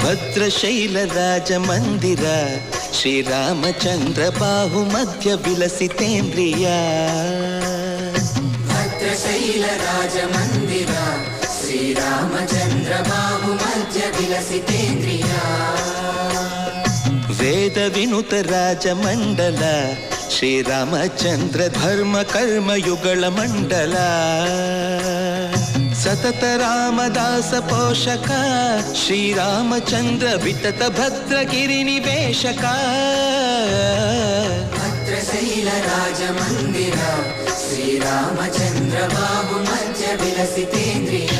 ಭದ್ರಶೈಲ ರಾಜ ಮಂದಿರ ಶ್ರೀರಾಮಚಂದ್ರ ಬಾಹು ಮಧ್ಯ ವಿಲಸಿತೇಂದ್ರಿಯ. ಭದ್ರಶೈಲ ರಾಜ ಮಂದಿರ ಶ್ರೀರಾಮಚಂದ್ರ ಬಾಹು ಮಧ್ಯ ವಿಲಸಿತೇಂದ್ರಿಯ. ವೇದ ವಿನುತ ರಾಜ ಮಂಡಲ ಶ್ರೀರಾಮಚಂದ್ರ ಧರ್ಮ ಕರ್ಮಯುಗಳ ಮಂಡಲ. ಸತತ ರಾಮದಾಸ ಪೋಷಕ ಶ್ರೀರಾಮಚಂದ್ರ ವಿತತ ಭದ್ರಗಿರಿ ನಿವೇಶಕ. ಭದ್ರಶೈಲ ರಾಜ ಮಂದಿರ ಶ್ರೀರಾಮಚಂದ್ರ ಬಾಹು ಮಧ್ಯ ವಿಲಸಿತೇಂದ್ರಿಯ.